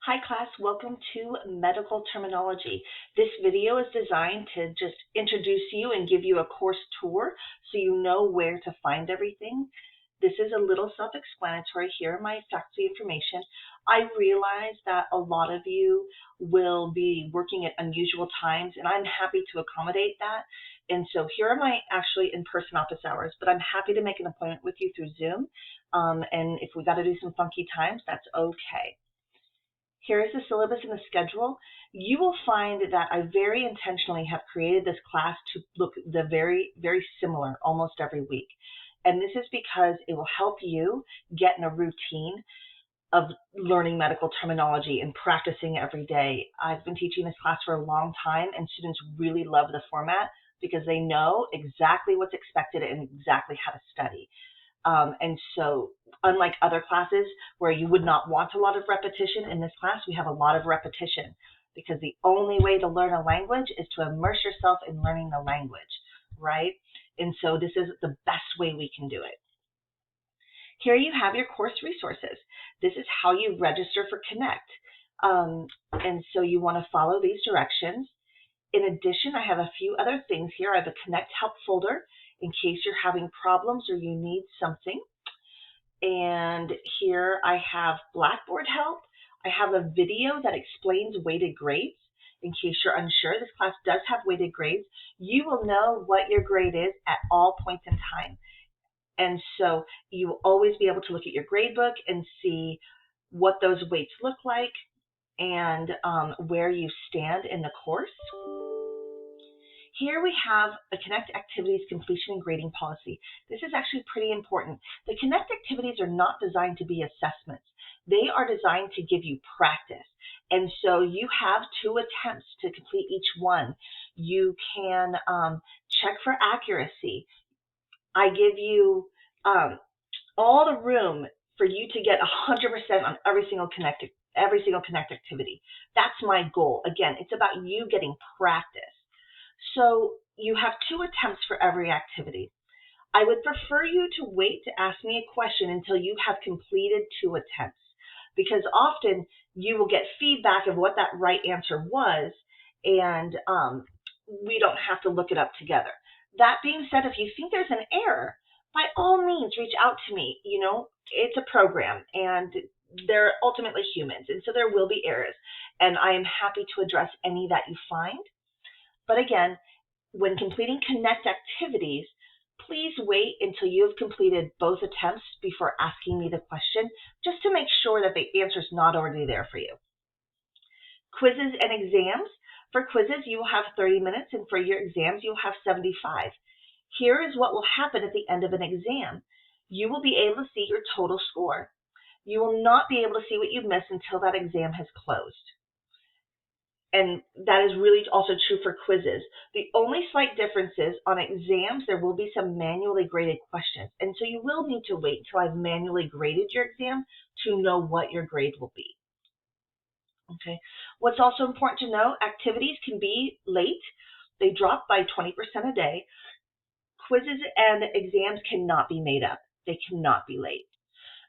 Hi class, welcome to Medical Terminology. This video is designed to just introduce you and give you a course tour so you know where to find everything. This is a little self-explanatory. Here are my faculty information. I realize that a lot of you will be working at unusual times, and I'm happy to accommodate that. And so here are my actually in-person office hours, but I'm happy to make an appointment with you through Zoom. And if we got to do some funky times, that's okay. Here is the syllabus and the schedule. You will find that I very intentionally have created this class to look very similar almost every week. And this is because it will help you get in a routine of learning medical terminology and practicing every day. I've been teaching this class for a long time, and students really love the format because they know exactly what's expected and exactly how to study. And so unlike other classes where you would not want a lot of repetition, in this class we have a lot of repetition because the only way to learn a language is to immerse yourself in learning the language, right? And so this is the best way we can do it. Here you have your course resources. This is how you register for Connect. And so you want to follow these directions. In addition, I have a few other things here. I have a Connect Help folder in case you're having problems or you need something. And here I have Blackboard help. I have a video that explains weighted grades. In case you're unsure, this class does have weighted grades. You will know what your grade is at all points in time. And so you will always be able to look at your grade book and see what those weights look like and where you stand in the course. Here we have a Connect Activities Completion and Grading Policy. This is actually pretty important. The Connect activities are not designed to be assessments. They are designed to give you practice. And so you have 2 attempts to complete each one. You can check for accuracy. I give you all the room for you to get 100% on every single Connect activity. That's my goal. Again, it's about you getting practice. So you have 2 attempts for every activity. I would prefer you to wait to ask me a question until you have completed 2 attempts, because often you will get feedback of what that right answer was, and we don't have to look it up together. That being said, if you think there's an error, by all means, reach out to me. You know, it's a program, and they're ultimately humans, and so there will be errors, and I am happy to address any that you find. But again, when completing Connect activities, please wait until you have completed both attempts before asking me the question, just to make sure that the answer is not already there for you. Quizzes and exams. For quizzes, you will have 30 minutes, and for your exams, you'll have 75. Here is what will happen at the end of an exam. You will be able to see your total score. You will not be able to see what you missed until that exam has closed. And that is really also true for quizzes. The only slight difference is on exams, there will be some manually graded questions. And so you will need to wait until I've manually graded your exam to know what your grade will be. Okay. What's also important to know, activities can be late. They drop by 20% a day. Quizzes and exams cannot be made up. They cannot be late.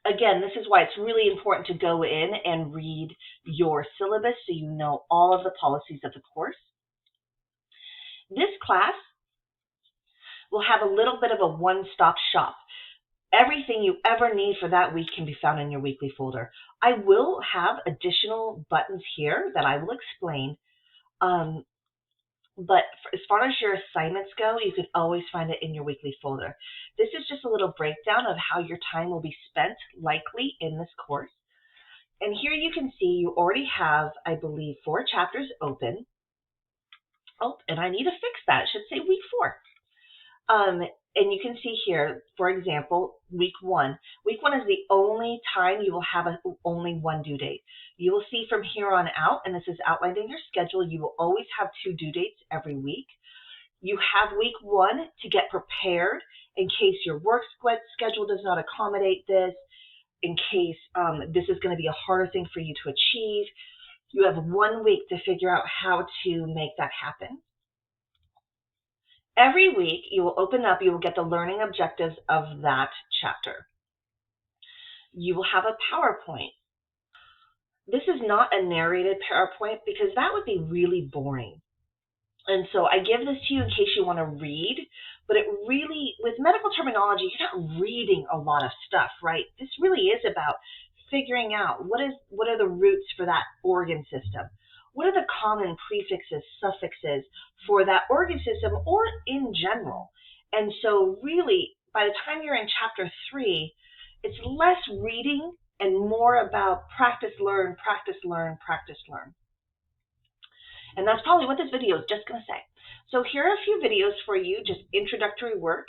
Again, this is why it's really important to go in and read your syllabus so you know all of the policies of the course. This class will have a little bit of a one-stop shop. Everything you ever need for that week can be found in your weekly folder. I will have additional buttons here that I will explain. But as far as your assignments go, you can always find it in your weekly folder. This is just a little breakdown of how your time will be spent likely in this course. And here you can see you already have, I believe, 4 chapters open. Oh, and I need to fix that. It should say week 4. And you can see here, for example, week 1. Week 1 is the only time you will have only 1 due date. You will see from here on out, and this is outlined in your schedule, you will always have 2 due dates every week. You have week 1 to get prepared in case your work schedule does not accommodate this, in case this is going to be a harder thing for you to achieve. You have 1 week to figure out how to make that happen. Every week you will open up, you will get the learning objectives of that chapter. You will have a PowerPoint. this is not a narrated PowerPoint because that would be really boring. And so I give this to you in case you want to read, but it really, with medical terminology, you're not reading a lot of stuff, right? This really is about figuring out what are the roots for that organ system. What are the common prefixes, suffixes for that organ system or in general? And so really, by the time you're in chapter 3, it's less reading and more about practice, learn, practice, learn, practice, learn. And that's probably what this video is just going to say. So here are a few videos for you, just introductory work.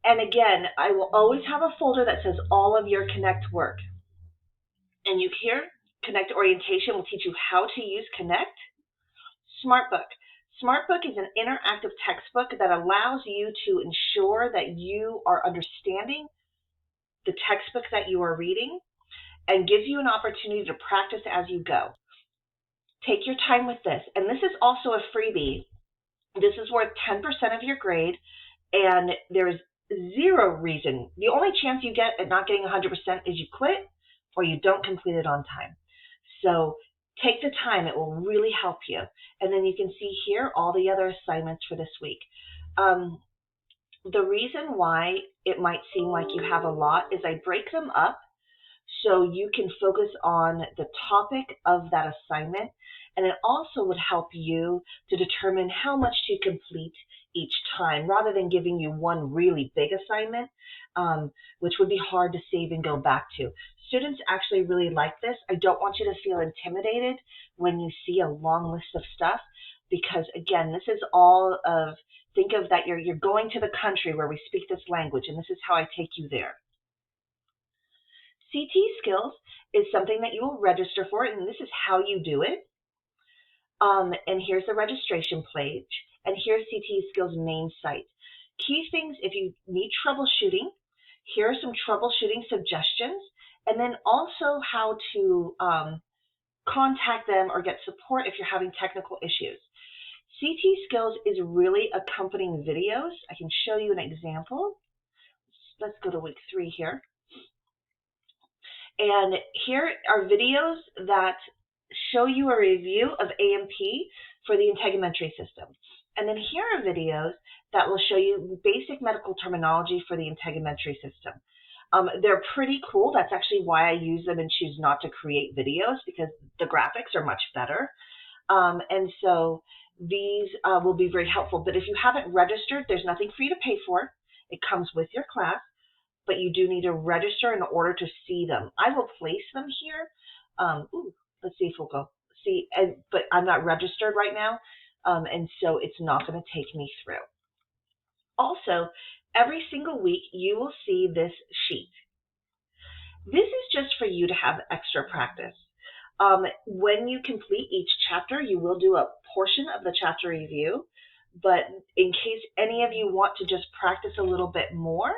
And again, I will always have a folder that says all of your Connect work. And you here, Connect Orientation will teach you how to use Connect. SmartBook. SmartBook is an interactive textbook that allows you to ensure that you are understanding the textbook that you are reading and gives you an opportunity to practice as you go. Take your time with this. And this is also a freebie. This is worth 10% of your grade, and there's zero reason. The only chance you get at not getting 100% is you quit or you don't complete it on time. So take the time. It will really help you. And then you can see here all the other assignments for this week. The reason why it might seem like you have a lot is I break them up so you can focus on the topic of that assignment, and it also would help you to determine how much to complete each time rather than giving you one really big assignment, which would be hard to save and go back to. Students actually really like this. I don't want you to feel intimidated when you see a long list of stuff because, again, this is all of, think of that you're going to the country where we speak this language, and this is how I take you there. CT Skills is something that you will register for, and this is how you do it. And here's the registration page, and here's CT Skills' main site. Key things, if you need troubleshooting, here are some troubleshooting suggestions, and then also how to contact them or get support if you're having technical issues. CT Skills is really accompanying videos. I can show you an example. Let's go to week 3 here. And here are videos that show you a review of AMP for the integumentary system. And then here are videos that will show you basic medical terminology for the integumentary system. They're pretty cool. That's actually why I use them and choose not to create videos because the graphics are much better. And so these will be very helpful. But if you haven't registered, there's nothing for you to pay for. It comes with your class, but you do need to register in order to see them. I will place them here. Let's see if we'll go see, but I'm not registered right now, and so it's not going to take me through. Also, every single week you will see this sheet. This is just for you to have extra practice. When you complete each chapter, you will do a portion of the chapter review, but in case any of you want to just practice a little bit more,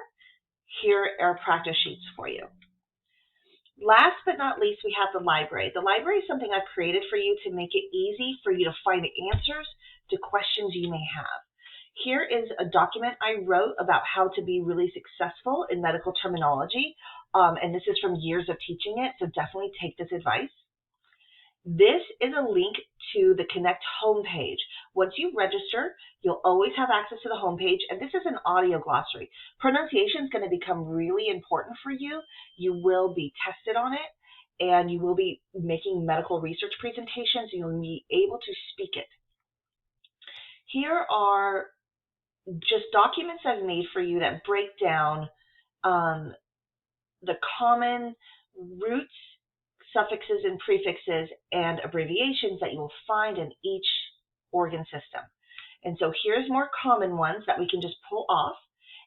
here are practice sheets for you. Last but not least, we have the library. The library is something I've created for you to make it easy for you to find answers to questions you may have. Here is a document I wrote about how to be really successful in medical terminology, and this is from years of teaching it, so definitely take this advice. This is a link to the Connect homepage. Once you register, you'll always have access to the homepage, and this is an audio glossary. Pronunciation is going to become really important for you. You will be tested on it, and you will be making medical research presentations, and you'll be able to speak it. Here are just documents I've made for you that break down the common roots, suffixes and prefixes and abbreviations that you will find in each organ system. And so here's more common ones that we can just pull off.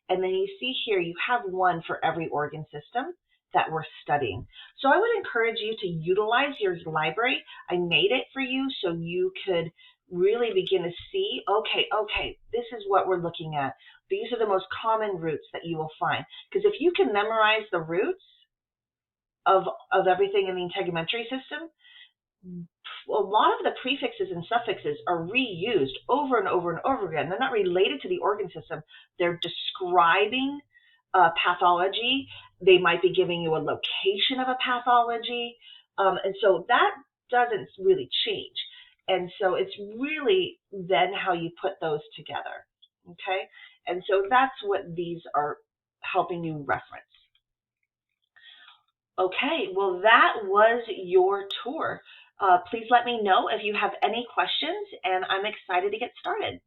And then you see here you have one for every organ system that we're studying. So I would encourage you to utilize your library. I made it for you so you could really begin to see, okay, this is what we're looking at. These are the most common roots that you will find. Because if you can memorize the roots of everything in the integumentary system, a lot of the prefixes and suffixes are reused over and over and over again. They're not related to the organ system. They're describing pathology. They might be giving you a location of a pathology. And so that doesn't really change. And so it's really then how you put those together. Okay? And so that's what these are helping you reference. Okay, well, that was your tour. Please let me know if you have any questions, and I'm excited to get started.